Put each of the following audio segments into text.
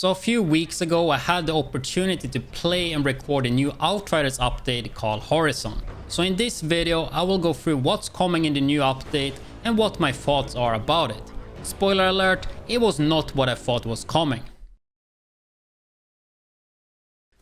So a few weeks ago I had the opportunity to play and record a new Outriders update called Horizon. So in this video I will go through what's coming in the new update and what my thoughts are about it. Spoiler alert, it was not what I thought was coming.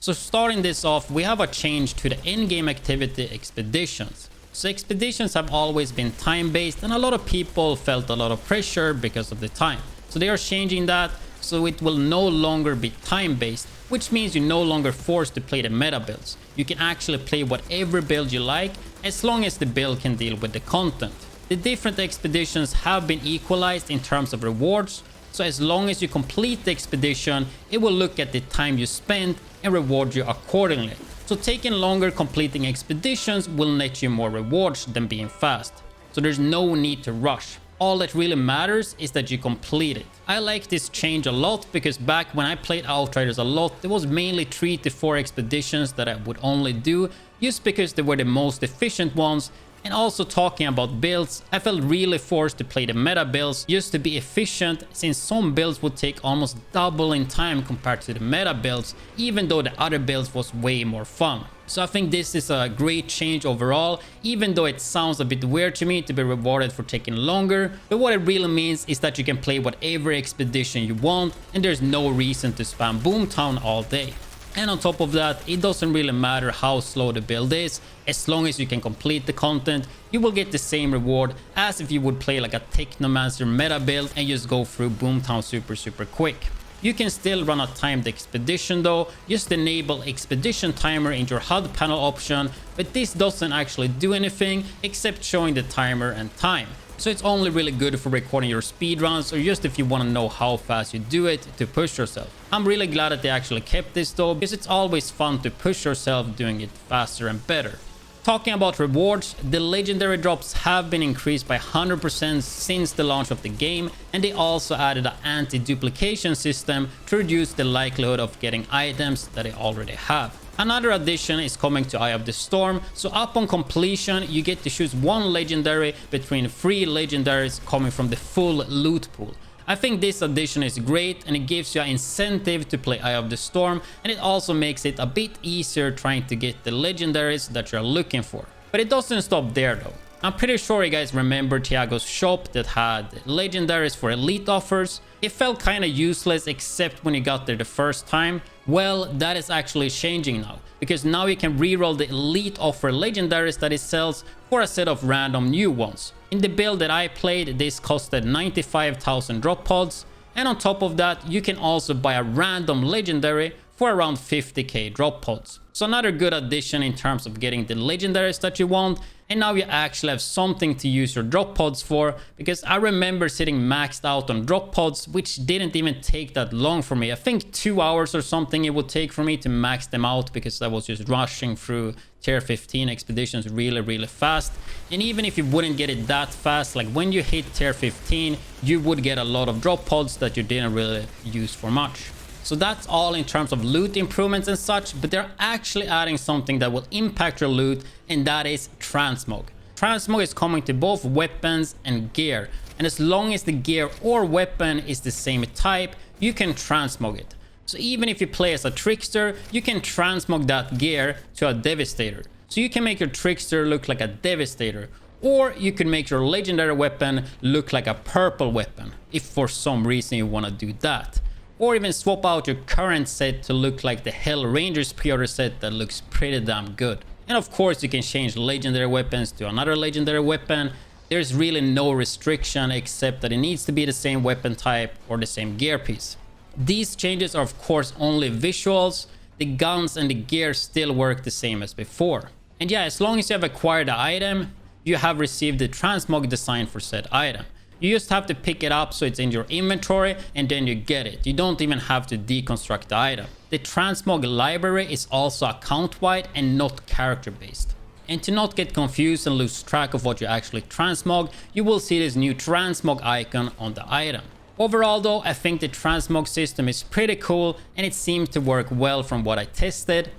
So starting this off, we have a change to the endgame activity expeditions. So expeditions have always been time based and a lot of people felt a lot of pressure because of the time. So they are changing that so it will no longer be time based, which means you're no longer forced to play the meta builds. You can actually play whatever build you like as long as the build can deal with the content. The different expeditions have been equalized in terms of rewards, so as long as you complete the expedition, it will look at the time you spent and reward you accordingly. So taking longer completing expeditions will net you more rewards than being fast. So there's no need to rush. All that really matters is that you complete it. I like this change a lot because back when I played Outriders a lot, there was mainly 3 to 4 expeditions that I would only do just because they were the most efficient ones. And also talking about builds, I felt really forced to play the meta builds just to be efficient, since some builds would take almost double in time compared to the meta builds, even though the other builds was way more fun. So I think this is a great change overall, even though it sounds a bit weird to me to be rewarded for taking longer. But what it really means is that you can play whatever expedition you want and there's no reason to spam Boomtown all day. And on top of that, it doesn't really matter how slow the build is, as long as you can complete the content, you will get the same reward as if you would play like a Technomancer meta build and just go through Boomtown super quick. You can still run a timed expedition though, just enable expedition timer in your HUD panel option, but this doesn't actually do anything except showing the timer and time. So it's only really good for recording your speedruns or just if you want to know how fast you do it to push yourself. I'm really glad that they actually kept this though, because it's always fun to push yourself doing it faster and better. Talking about rewards, the legendary drops have been increased by 100% since the launch of the game, and they also added an anti-duplication system to reduce the likelihood of getting items that they already have. Another addition is coming to Eye of the Storm, so upon completion you get to choose one legendary between 3 legendaries coming from the full loot pool. I think this addition is great and it gives you an incentive to play Eye of the Storm, and it also makes it a bit easier trying to get the legendaries that you're looking for. But it doesn't stop there though. I'm pretty sure you guys remember Thiago's shop that had legendaries for elite offers. It felt kinda useless except when you got there the first time. Well, that is actually changing now, because now you can reroll the elite offer legendaries that it sells for a set of random new ones. In the build that I played, this costed 95,000 drop pods, and on top of that you can also buy a random legendary for around 50k drop pods. So another good addition in terms of getting the legendaries that you want, and now you actually have something to use your drop pods for, because I remember sitting maxed out on drop pods, which didn't even take that long for me. I think 2 hours or something it would take for me to max them out, because I was just rushing through tier 15 expeditions really fast. And even if you wouldn't get it that fast, like when you hit tier 15 you would get a lot of drop pods that you didn't really use for much. So that's all in terms of loot improvements and such, but they're actually adding something that will impact your loot, and that is Transmog. Transmog is coming to both weapons and gear, and as long as the gear or weapon is the same type, you can transmog it. So even if you play as a trickster, you can transmog that gear to a devastator. So you can make your trickster look like a devastator, or you can make your legendary weapon look like a purple weapon, if for some reason you want to do that. Or even swap out your current set to look like the Hell Rangers pre-order set that looks pretty damn good. And of course you can change legendary weapons to another legendary weapon. There's really no restriction except that it needs to be the same weapon type or the same gear piece. These changes are of course only visuals. The guns and the gear still work the same as before. And yeah, as long as you have acquired the item, you have received the transmog design for said item. You just have to pick it up so it's in your inventory and then you get it. You don't even have to deconstruct the item. The transmog library is also account wide and not character based. And to not get confused and lose track of what you actually transmog, you will see this new transmog icon on the item. Overall though, I think the transmog system is pretty cool and it seems to work well from what I tested.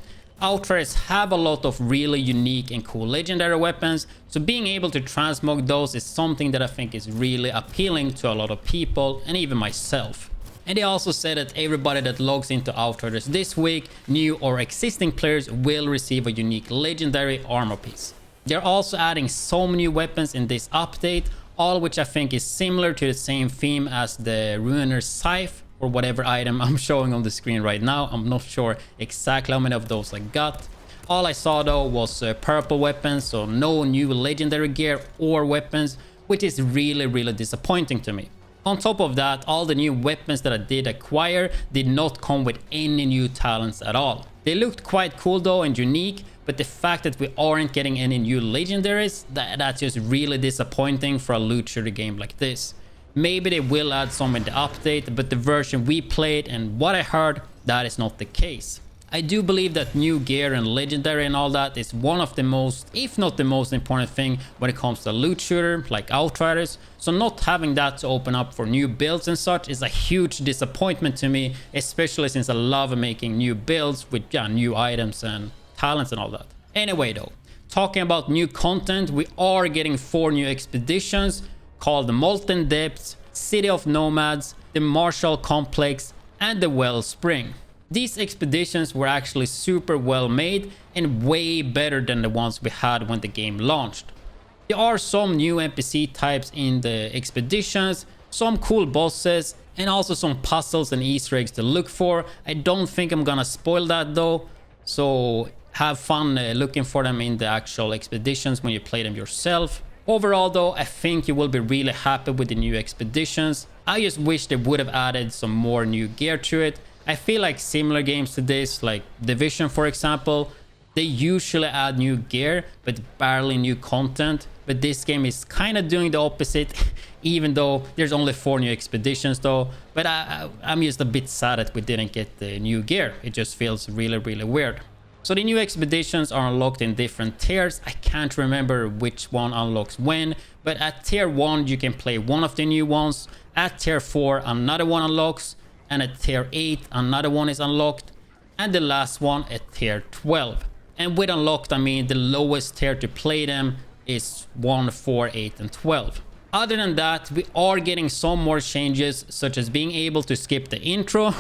Outriders have a lot of really unique and cool legendary weapons, so being able to transmog those is something that I think is really appealing to a lot of people and even myself. And they also said that everybody that logs into Outriders this week, new or existing players, will receive a unique legendary armor piece. They're also adding some new weapons in this update, all which I think is similar to the same theme as the Ruiner's Scythe or whatever item I'm showing on the screen right now. I'm not sure exactly how many of those I got. All I saw though was purple weapons, so no new legendary gear or weapons, which is really disappointing to me. On top of that, all the new weapons that I did acquire did not come with any new talents at all. They looked quite cool though and unique, but the fact that we aren't getting any new legendaries, that's just really disappointing for a loot shooter game like this. Maybe they will add some in the update, but the version we played and what I heard, that is not the case. I do believe that new gear and legendary and all that is one of the most, if not the most important thing when it comes to a loot shooter like Outriders. So not having that to open up for new builds and such is a huge disappointment to me, especially since I love making new builds with new items and talents and all that. Anyway though, talking about new content, we are getting 4 new expeditions called the Molten Depths, City of Nomads, the Marshall Complex, and the Wellspring. These expeditions were actually super well made and way better than the ones we had when the game launched. There are some new NPC types in the expeditions, some cool bosses, and also some puzzles and Easter eggs to look for. I don't think I'm gonna spoil that though, so have fun looking for them in the actual expeditions when you play them yourself. Overall though, I think you will be really happy with the new expeditions. I just wish they would have added some more new gear to it. I feel like similar games to this, like Division for example, they usually add new gear but barely new content, but this game is kind of doing the opposite even though there's only 4 new expeditions though. But I'm just a bit sad that we didn't get the new gear. It just feels really weird. So the new expeditions are unlocked in different tiers. I can't remember which one unlocks when, but at tier 1 you can play one of the new ones, at tier 4 another one unlocks, and at tier 8 another one is unlocked, and the last one at tier 12. And with unlocked I mean the lowest tier to play them is 1, 4, 8 and 12. Other than that, we are getting some more changes, such as being able to skip the intro,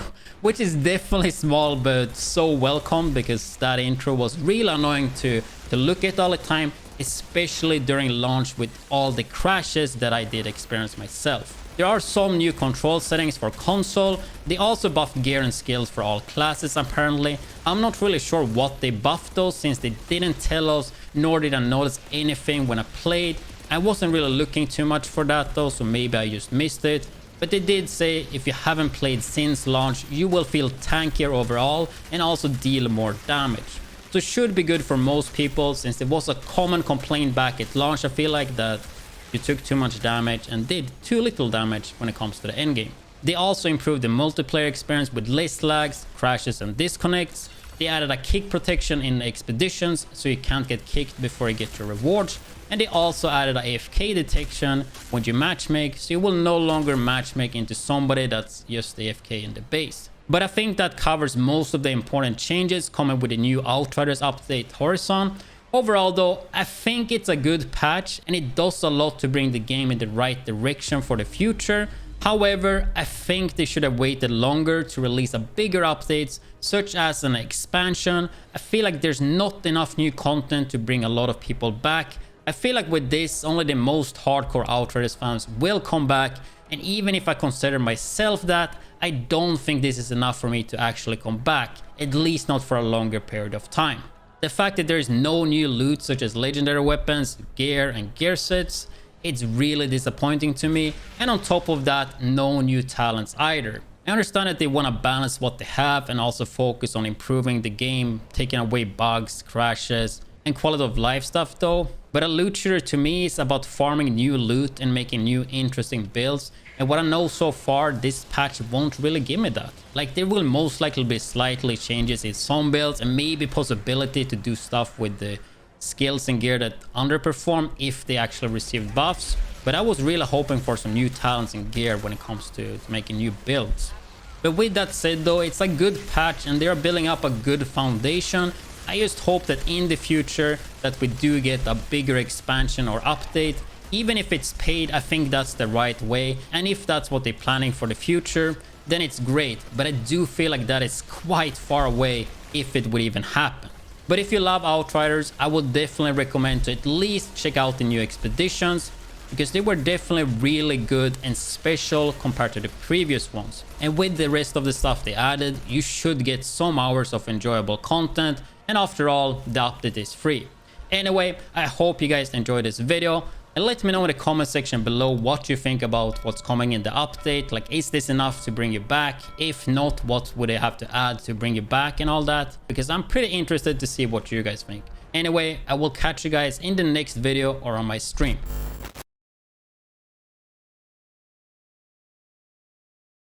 which is definitely small but so welcome, because that intro was real annoying to look at all the time, especially during launch with all the crashes that I did experience myself. There are some new control settings for console. They also buffed gear and skills for all classes apparently. I'm not really sure what they buffed those, since they didn't tell us, nor did I notice anything when I played. I wasn't really looking too much for that though, so maybe I just missed it. But they did say if you haven't played since launch, you will feel tankier overall and also deal more damage. So it should be good for most people, since it was a common complaint back at launch, I feel like, that you took too much damage and did too little damage when it comes to the endgame. They also improved the multiplayer experience with less lags, crashes and disconnects. They added a kick protection in expeditions, so you can't get kicked before you get your rewards. And they also added a AFK detection when you matchmake, so you will no longer matchmake into somebody that's just AFK in the base. But I think that covers most of the important changes coming with the new Outriders update Horizon. Overall though, I think it's a good patch and it does a lot to bring the game in the right direction for the future. However, I think they should have waited longer to release a bigger updates, such as an expansion. I feel like there's not enough new content to bring a lot of people back. I feel like with this, only the most hardcore Outriders fans will come back, and even if I consider myself that, I don't think this is enough for me to actually come back, at least not for a longer period of time. The fact that there is no new loot such as legendary weapons, gear and gear sets, it's really disappointing to me. And on top of that, no new talents either. I understand that they want to balance what they have and also focus on improving the game, taking away bugs, crashes and quality of life stuff though. But a loot shooter to me is about farming new loot and making new interesting builds. And what I know so far, this patch won't really give me that. Like, there will most likely be slightly changes in some builds and maybe possibility to do stuff with the skills and gear that underperform if they actually receive buffs. But I was really hoping for some new talents and gear when it comes to making new builds. But with that said though, it's a good patch and they are building up a good foundation. I just hope that in the future that we do get a bigger expansion or update. Even if it's paid, I think that's the right way. And if that's what they're planning for the future, then it's great. But I do feel like that is quite far away if it would even happen. But if you love Outriders, I would definitely recommend to at least check out the new expeditions, because they were definitely really good and special compared to the previous ones. And with the rest of the stuff they added, you should get some hours of enjoyable content, and after all, the update is free. Anyway, I hope you guys enjoyed this video, and let me know in the comment section below what you think about what's coming in the update. Like, is this enough to bring you back? If not, what would I have to add to bring you back and all that? Because I'm pretty interested to see what you guys think. Anyway, I will catch you guys in the next video or on my stream.